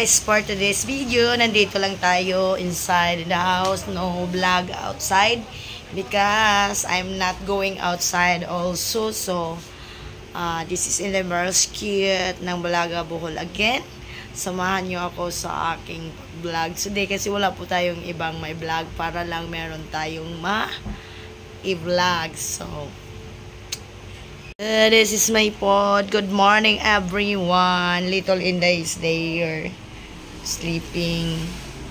Guys, for today's video, nandito lang tayo inside the house, no vlog outside because I'm not going outside also. So, this is in the Marskit ng Balaga Bohol again. Samahan nyo ako sa aking vlog today kasi wala po tayong ibang may vlog para lang meron tayong i-vlog. So, this is my pod. Good morning everyone. Little Inday is there. Sleeping.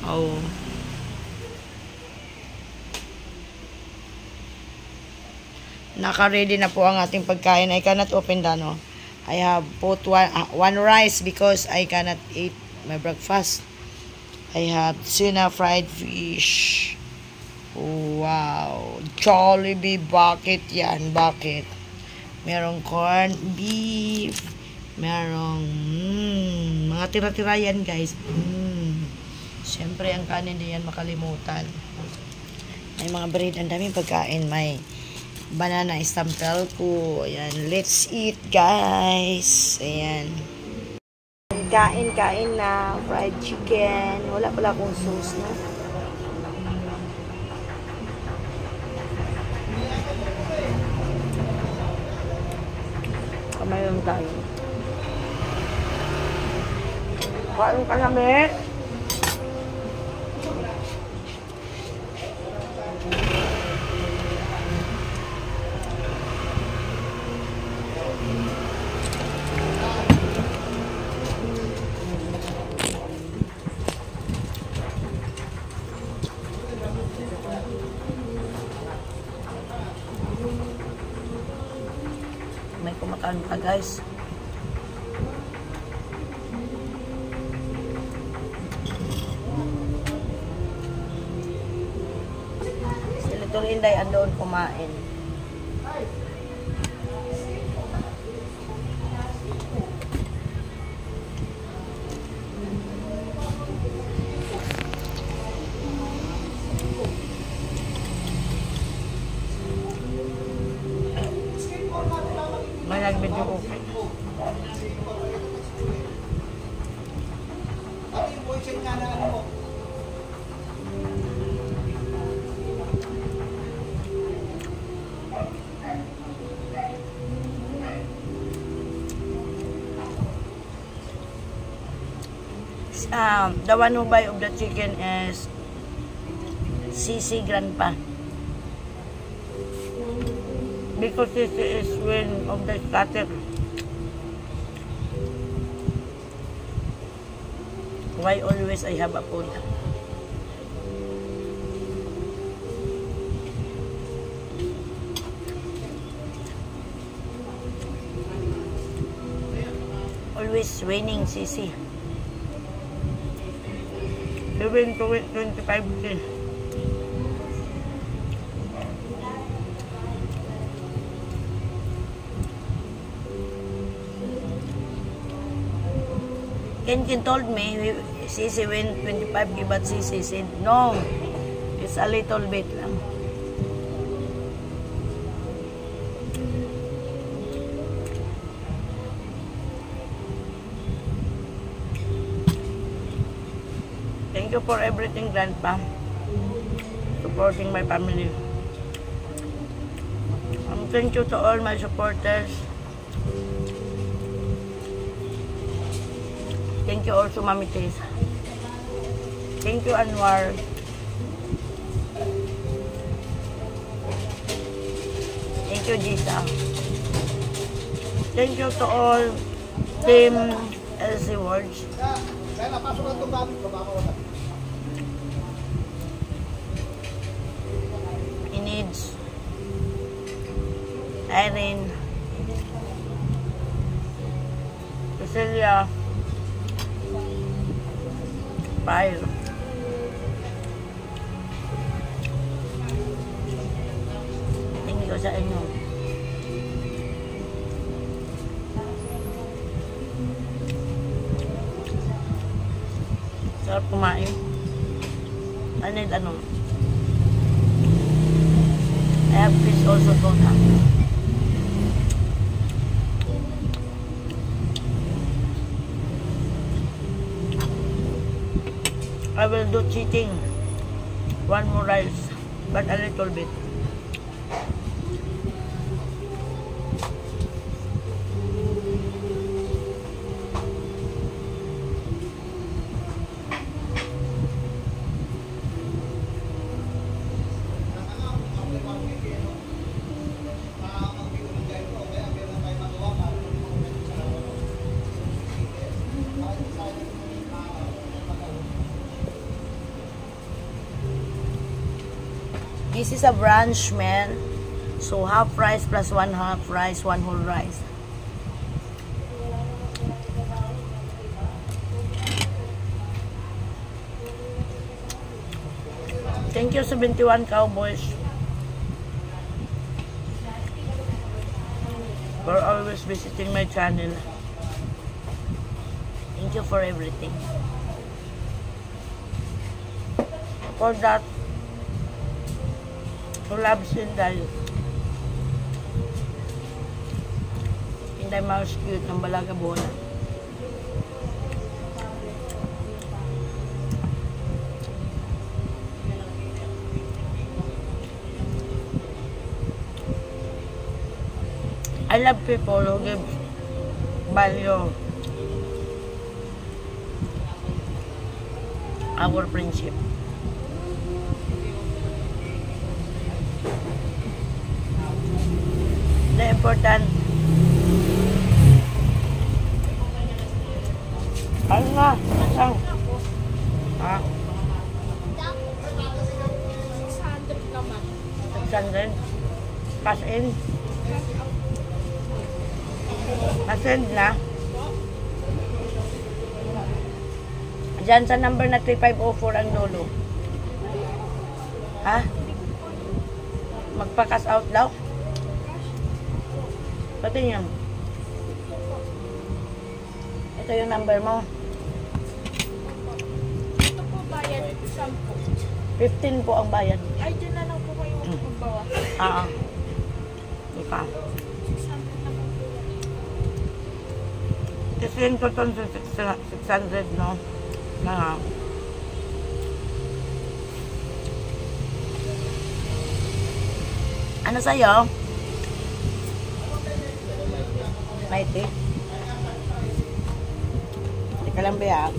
Oh. Naka-ready na po ang ating pagkain. I cannot open that, no? I have put one rice because I cannot eat my breakfast. I have tuna fried fish. Wow. Jollibee bucket yan. Bucket. Merong corn beef. Merong mga tira-tira yan, guys. Siyempre, ang kanin din yan makalimutan. May mga bread. Ang daming pagkain. May banana istampel ko. Ayan. Let's eat, guys. Ayan. Kain na. Fried chicken. Wala pala akong sauce, no? Kamay lang tayo. Kain ka namin. May kumakain pa, guys. Si Little Inday andoon kumain. May nag-video okay. The one who buy of the chicken is CC Grandpa. Because this is one of the starter. Why always I have a food? Always winning, CC. Even to it 25K. Ken told me, CC win 25K, but CC said, no, it's a little bit lang. Thank you for everything, Grandpa. Supporting my family. Thank you to all my supporters. Thank you also, Mami Tess. Thank you, Anwar. Thank you, Gisa. Thank you to all Team LC Words. Inids, Irene, Cecilia, Pyle. Thank you sa inyo. Sarap kumain. I need I have fish also tuna. I will do cheating. One more rice, but a little bit. This is a brunch, man. So half rice plus one half rice, one whole rice. Thank you 71 Cowboys for always visiting my channel. Thank you for everything. For that, who loves Inday. Inday Mouse cute ng Balaga Bona. I love people who give value our friendship. The important ano nga? Saan? Ha? 600 naman. 600? Cash in? Pasend na? Diyan sa number na 3504 ang dulo. Ha? Magpa-cash out daw? Pati niyan. Ito yung number mo. Ito po bayad 10. 15 po ang bayad. Ay, dyan na lang po kayo magbawa. Oo. Ika. 600 naman po yan. Kasi yung total 600, no? Na nga. Ano sa'yo? Mighty. Teka lang ba?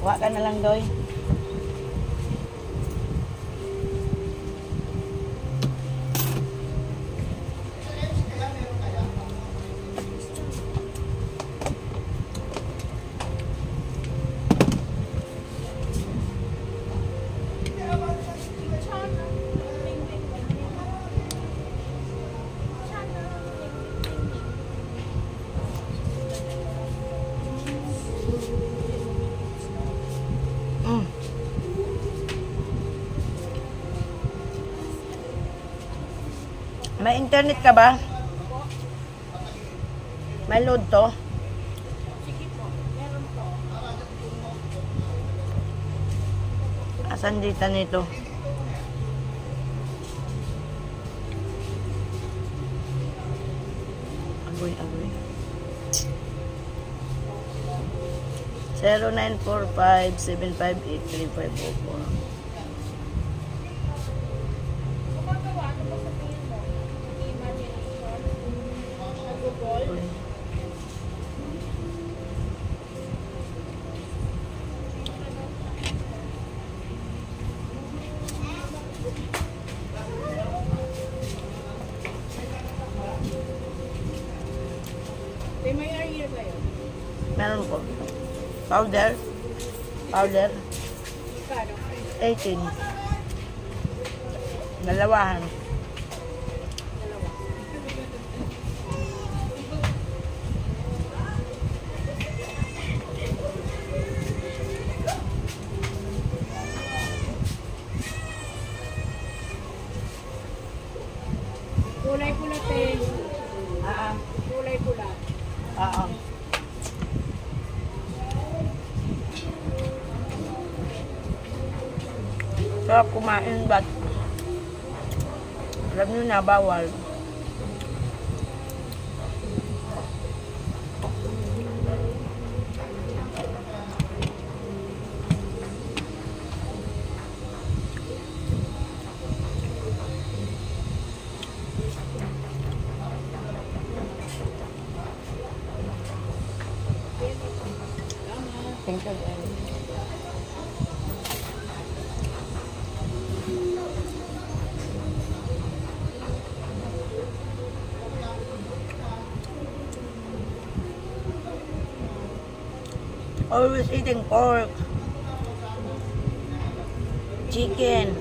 Kuha ka na lang, Doy. May internet ka ba? May load to? Sige po, meron po. Asan dito nito? Agoy. 0945-758-3504. Gumagawa, ano ba sabihin mo? Imagination? Nag-google? May area kayo? Meron po. Powder. Kano? 18. Dalawahan. Kulay pula, te. Kulay pula. Oo. Sarap kumain, but alam nyo na, bawal. Thank you. Always eating pork, chicken,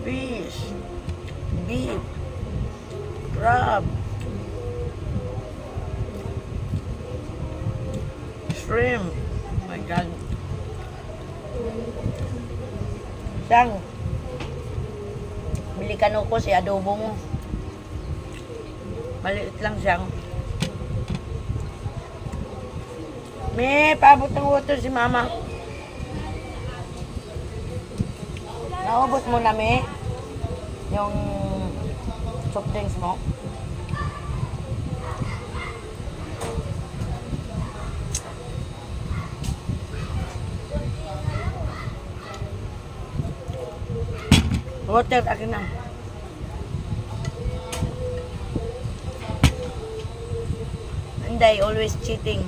fish, beef, crab, shrimp. Oh my God. Sang, bili ka ko si adobo mo. Maliit lang siyang. May paabot ng water si mama. Naubos mo na, May, yung soft drinks mo. Water, akin na. Hindi, always cheating.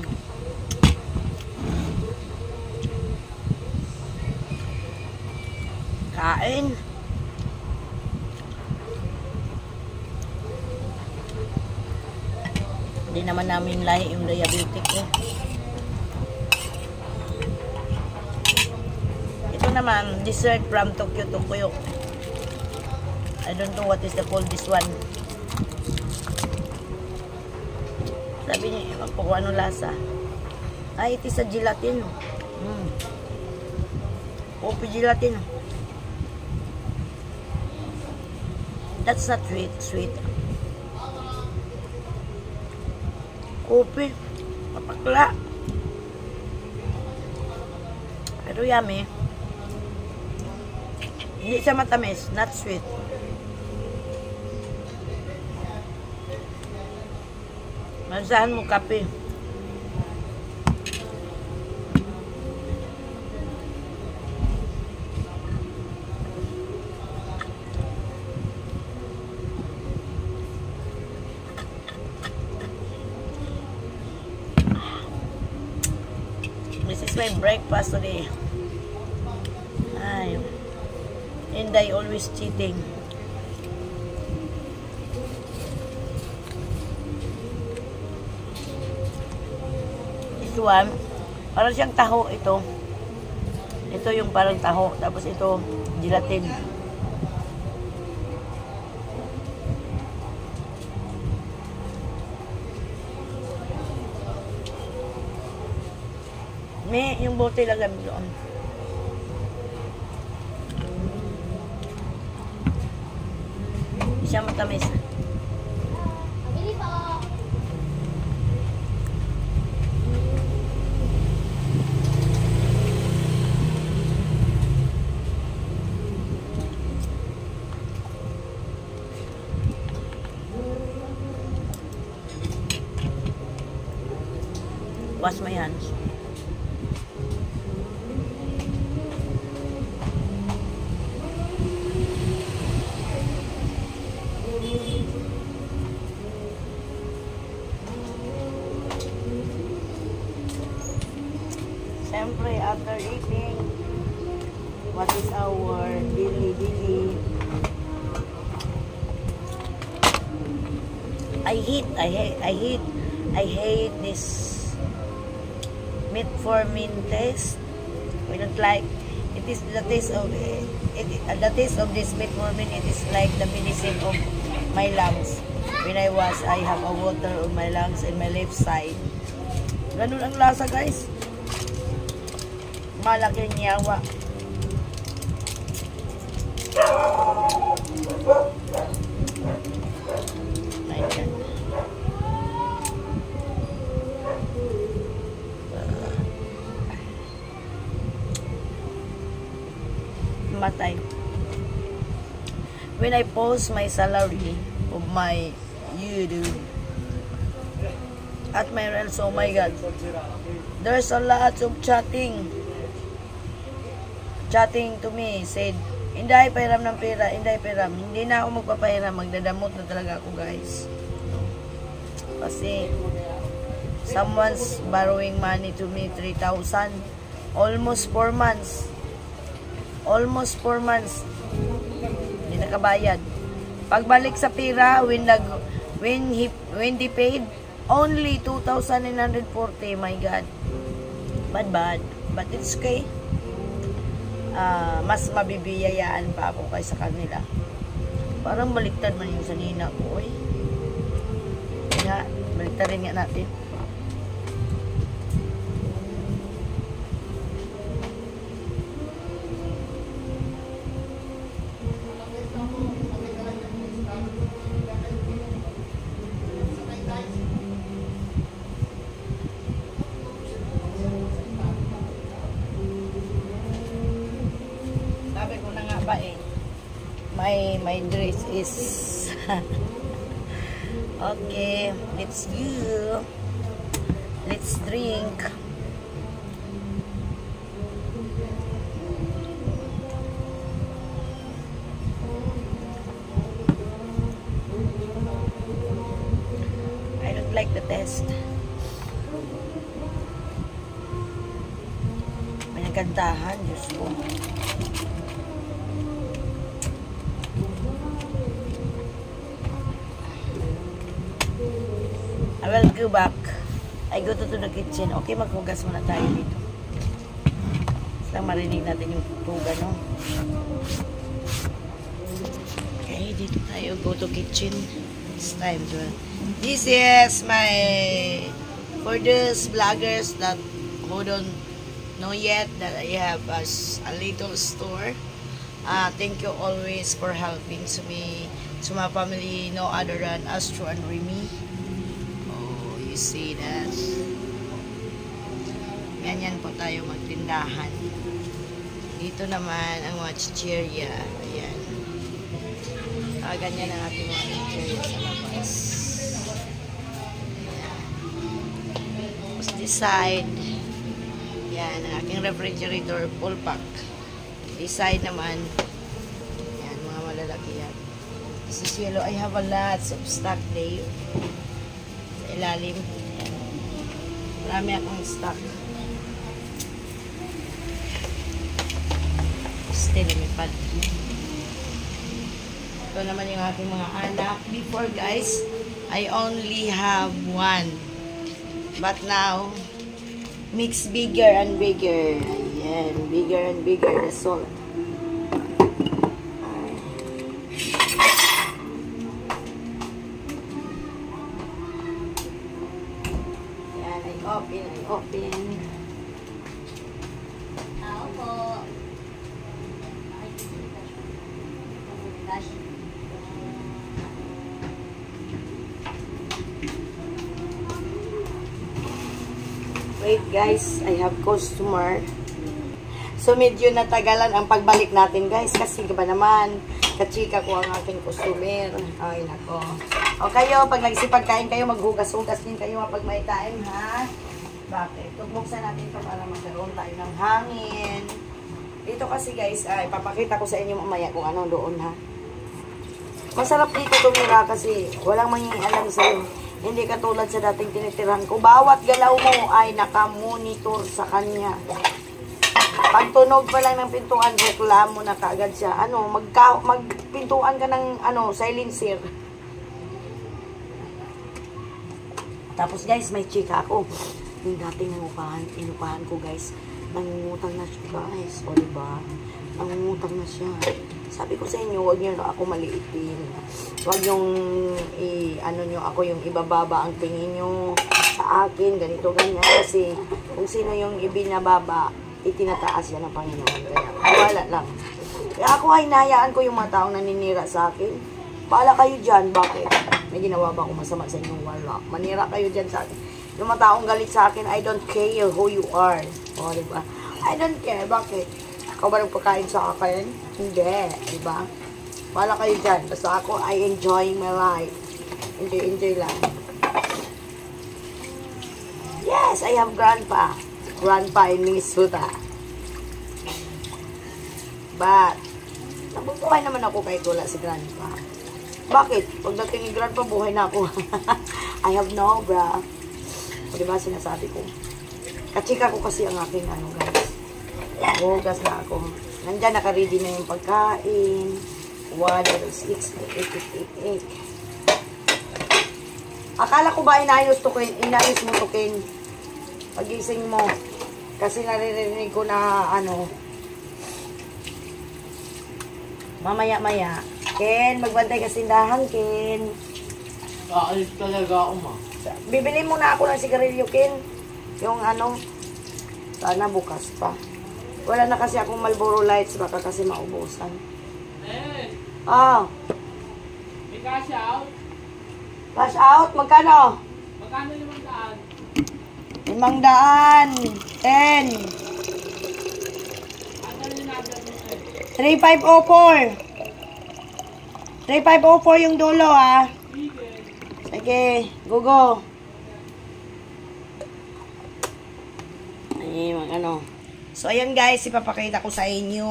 Kain. Hindi naman namin lahi yung diabetic eh. Ito naman, dessert from Tokyo Tokyo. I don't know what is the called this one. Sabi niya, kung ano lasa. Ay, it is a gelatin. Coffee gelatin. That's not sweet. Coffee. Mapakla. Pero yummy. Hindi siya matamis. Not sweet. Masahan mo kape. This is my breakfast today. Ay. And I always cheating. This one, parang siyang taho ito. Ito yung parang taho. Tapos ito, gelatin. May, yung bote lagam doon. Hindi siya matamis. Wash my hands. Siyempre, after eating, what is our daily I hate this metformin taste. We don't like it. Is the taste of the taste of this metformin. It is like the medicine of my lungs. When I have a water on my lungs and my left side. Ganun ang lasa, guys. Malaking yawa. Ayan. Matay. When I post my salary of my YouTube at my reels, oh my God, there's a lot of chatting to me, said, hindi pairam ng pera, hindi pairam. Hindi na ako magpapahiram, magdadamot na talaga ako, guys. Kasi Someone's borrowing money to me, 3,000. Almost 4 months. Almost 4 months. Hindi nakabayad. Pagbalik sa pira, when they paid, only 2,940. My God. Bad. But it's okay. Mas mabibiyayaan pa ako kaysa kanila. Parang baliktad man yung sanina ko. Nga, baliktad rin nga natin. Sabi ko na nga ba my dress is okay, let's go. Let's drink. I don't like the taste. May nagandahan, Diyos ko. I will go back. I go to the kitchen. Okay, maghugas muna tayo dito. Lang marinig natin yung tuga, no? Okay, dito tayo. Go to kitchen. It's time to... This is my... For those vloggers that who don't know yet that I have a little store. Thank you always for helping to me, to my family, no other than Astro and Remy. You see that? Ganyan po tayo magtindahan. Dito naman ang mga chichirya. Ayan. Ganyan ang ating mga chichirya sa labas. Ayan. Tapos this side. Ayan, ang aking refrigerator full pack. This side naman. Ayan, mga malalaki yan. This is yellow. I have a lot of stock there. Ilalim. Ayan. Marami akong stock. Still lumipad. Ito naman yung aking mga anak. Before guys, I only have one. But now, mix bigger and bigger. Ayan. Bigger and bigger the salt. Open. Tao po. Wait guys, I have customer. So medyo natagalan ang pagbalik natin guys kasi ba naman kachika ko ang aking customer. Ay nako. O kayo, pag nagsipagkain kayo, maghugas-hugas din kayo pag may time, ha? Bakit? Buksan natin ito para magkaroon tayo ng hangin. Dito kasi guys, ipapakita ko sa inyo mamaya kung anong doon, ha? Masarap dito tumira kasi walang mangingialam sa'yo. Hindi katulad sa dating tinitirahan ko. Bawat galaw mo ay nakamonitor sa kanya. Pag tunog pa lang ng pintuan, reklamo na kaagad siya. Magpintuan ka ng silencer. Tapos guys, may chika ako. Yung dating inupahan ko guys, nangungutang na siya guys. O diba? Nangungutang na siya. Sabi ko sa inyo, huwag nyo na ako maliitin. Huwag yung, ako yung ibababa ang tingin nyo sa akin, ganito, ganyan. Kasi, kung sino yung ibinababa, itinataas yan ng Panginoon. Kaya, wala lang. Kaya ako ay hinahayaan ko yung mga taong naninira sa akin. Bahala kayo dyan. Bakit? May ginawa ba akong masama sa inyong wala? Manira kayo dyan sa akin. Yung mga taong galit sa akin, I don't care who you are. O, diba? I don't care. Bakit? Ikaw ba nang pagkain sa akin? Hindi. Diba? Wala kayo dyan. Basta ako, I enjoying my life. Enjoy lang. Yes, I have grandpa. Grandpa in Minnesota. But, nabubuhay naman ako kahit wala si grandpa. Bakit? Pagdating ni grandpa, buhay na ako. I have no bra. O diba sinasabi ko? Kachika ko kasi ang aking ano guys. Hugas na ako. Nandyan naka-ready na yung pagkain. 1068888. Akala ko ba inayos mo tukin? Pagising mo. Kasi naririnig ko na ano. Mamaya-maya. Ken, magbantay ka sindahan, Ken. Aalis talaga ako, ma. Bibili muna ako ng sigarilyo, Ken. Yung ano, sana bukas pa. Wala na kasi akong Marlboro Lights, baka kasi maubusan. Ah. May cash out? Cash out, magkano? Magkano 500? 500. 10. Ano yung number mo na? 3504. 3504 yung dulo, ah. Sige, go. Ay, ano. So, ayan guys, ipapakita ko sa inyo.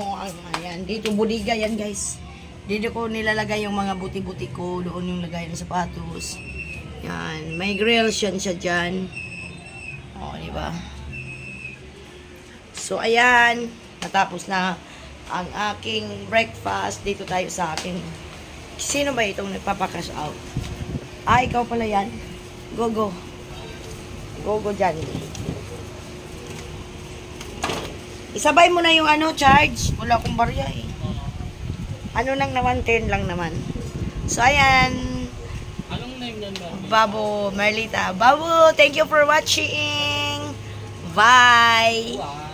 Ayan, dito budiga yan guys. Dito ko nilalagay yung mga buti-buti ko. Doon yung lagay ng sapatos. Yan, may grills yan siya dyan. O, diba? So, ayan. Natapos na ang aking breakfast. Dito tayo sa akin. Sino ba itong nagpapakash out? Ah, ikaw pala yan. Go. Go dyan. Isabay mo na yung ano, charge. Wala akong barya eh. Ano nang naman, 10 lang naman. So, ayan. Anong name yan ba? Babu, Merlita. Babu, thank you for watching. Bye. Wow.